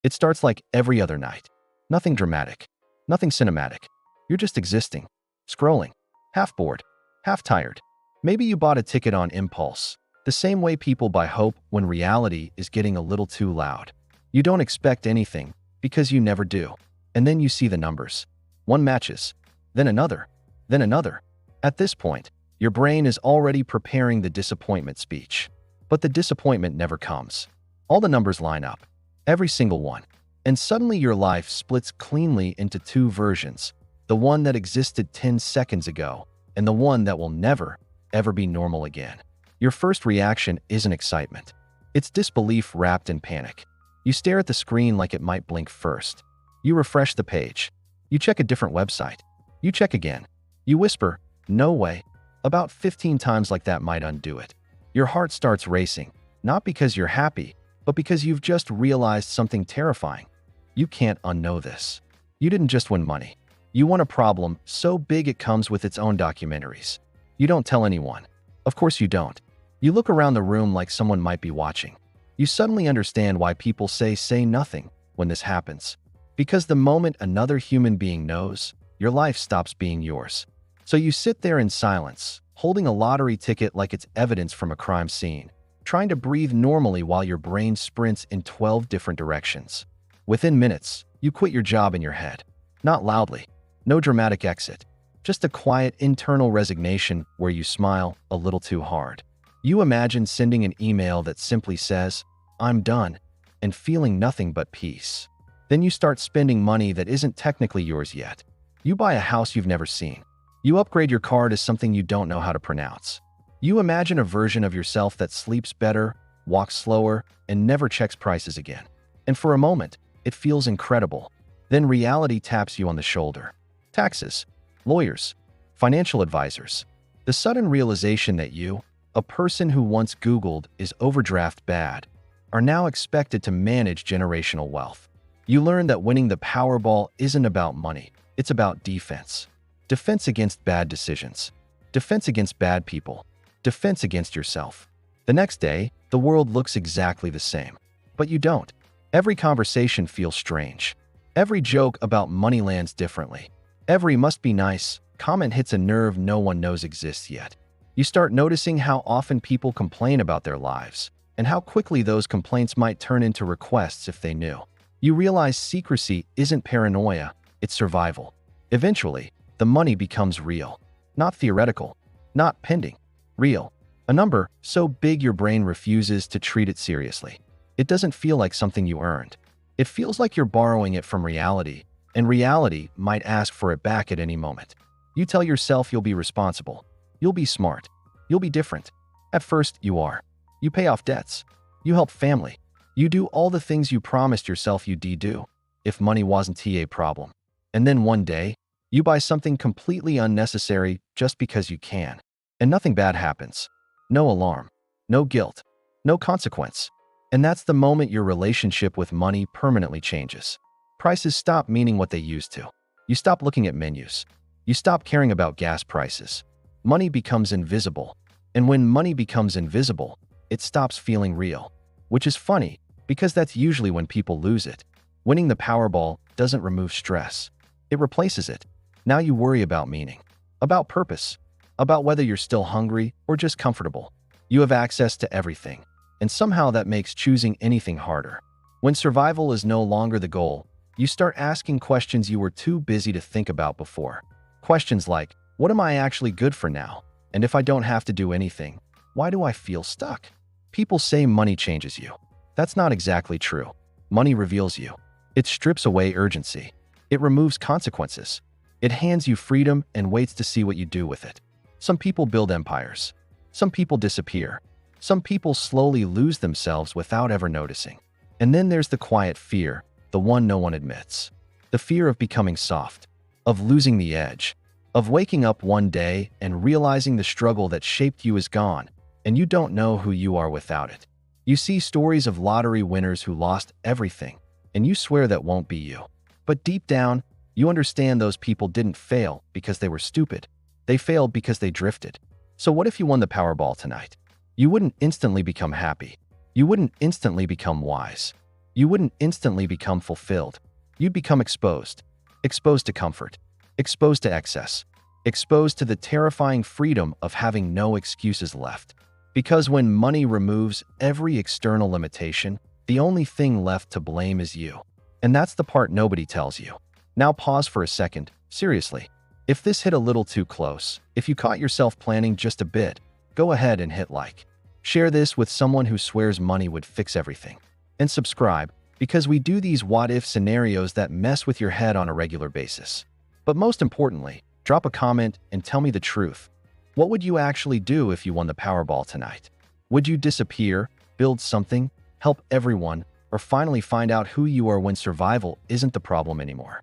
It starts like every other night. Nothing dramatic, nothing cinematic. You're just existing, scrolling, half bored, half tired. Maybe you bought a ticket on impulse, the same way people buy hope when reality is getting a little too loud. You don't expect anything because you never do. And then you see the numbers. One matches, then another, then another. At this point, your brain is already preparing the disappointment speech. But the disappointment never comes. All the numbers line up, every single one. And suddenly your life splits cleanly into two versions, the one that existed 10 seconds ago and the one that will never, ever be normal again. Your first reaction isn't excitement. It's disbelief wrapped in panic. You stare at the screen like it might blink first. You refresh the page. You check a different website. You check again. You whisper, "No way," about 15 times like that might undo it. Your heart starts racing, not because you're happy, but because you've just realized something terrifying. You can't unknow this. You didn't just win money. You won a problem so big it comes with its own documentaries. You don't tell anyone. Of course you don't. You look around the room like someone might be watching. You suddenly understand why people say nothing when this happens. Because the moment another human being knows, your life stops being yours. So you sit there in silence, holding a lottery ticket like it's evidence from a crime scene, trying to breathe normally while your brain sprints in 12 different directions. Within minutes, you quit your job in your head. Not loudly, no dramatic exit, just a quiet internal resignation where you smile a little too hard. You imagine sending an email that simply says, "I'm done," and feeling nothing but peace. Then you start spending money that isn't technically yours yet. You buy a house you've never seen. You upgrade your car to something you don't know how to pronounce. You imagine a version of yourself that sleeps better, walks slower, and never checks prices again. And for a moment, it feels incredible. Then reality taps you on the shoulder. Taxes, lawyers, financial advisors. The sudden realization that you, a person who once Googled "is overdraft bad?" are now expected to manage generational wealth. You learn that winning the Powerball isn't about money, it's about defense. Defense against bad decisions. Defense against bad people. Defense against yourself. The next day, the world looks exactly the same. But you don't. Every conversation feels strange. Every joke about money lands differently. Every "must be nice" comment hits a nerve no one knows exists yet. You start noticing how often people complain about their lives, and how quickly those complaints might turn into requests if they knew. You realize secrecy isn't paranoia, it's survival. Eventually, the money becomes real. Not theoretical, not pending. Real. A number so big your brain refuses to treat it seriously. It doesn't feel like something you earned. It feels like you're borrowing it from reality, and reality might ask for it back at any moment. You tell yourself you'll be responsible. You'll be smart. You'll be different. At first, you are. You pay off debts. You help family. You do all the things you promised yourself you'd do if money wasn't a problem. And then one day, you buy something completely unnecessary just because you can. And nothing bad happens. No alarm. No guilt. No consequence. And that's the moment your relationship with money permanently changes. Prices stop meaning what they used to. You stop looking at menus. You stop caring about gas prices. Money becomes invisible. And when money becomes invisible, it stops feeling real. Which is funny, because that's usually when people lose it. Winning the Powerball doesn't remove stress. It replaces it. Now you worry about meaning, about purpose, about whether you're still hungry or just comfortable. You have access to everything, and somehow that makes choosing anything harder. When survival is no longer the goal, you start asking questions you were too busy to think about before. Questions like, what am I actually good for now? And if I don't have to do anything, why do I feel stuck? People say money changes you. That's not exactly true. Money reveals you. It strips away urgency. It removes consequences. It hands you freedom and waits to see what you do with it. Some people build empires. Some people disappear. Some people slowly lose themselves without ever noticing. And then there's the quiet fear, the one no one admits. The fear of becoming soft, of losing the edge, of waking up one day and realizing the struggle that shaped you is gone, and you don't know who you are without it. You see stories of lottery winners who lost everything, and you swear that won't be you. But deep down, you understand those people didn't fail because they were stupid. They failed because they drifted. So what if you won the Powerball tonight? You wouldn't instantly become happy. You wouldn't instantly become wise. You wouldn't instantly become fulfilled. You'd become exposed. Exposed to comfort. Exposed to excess. Exposed to the terrifying freedom of having no excuses left. Because when money removes every external limitation, the only thing left to blame is you. And that's the part nobody tells you. Now pause for a second. Seriously. If this hit a little too close, if you caught yourself planning just a bit, go ahead and hit like. Share this with someone who swears money would fix everything. And subscribe, because we do these what-if scenarios that mess with your head on a regular basis. But most importantly, drop a comment and tell me the truth. What would you actually do if you won the Powerball tonight? Would you disappear, build something, help everyone, or finally find out who you are when survival isn't the problem anymore?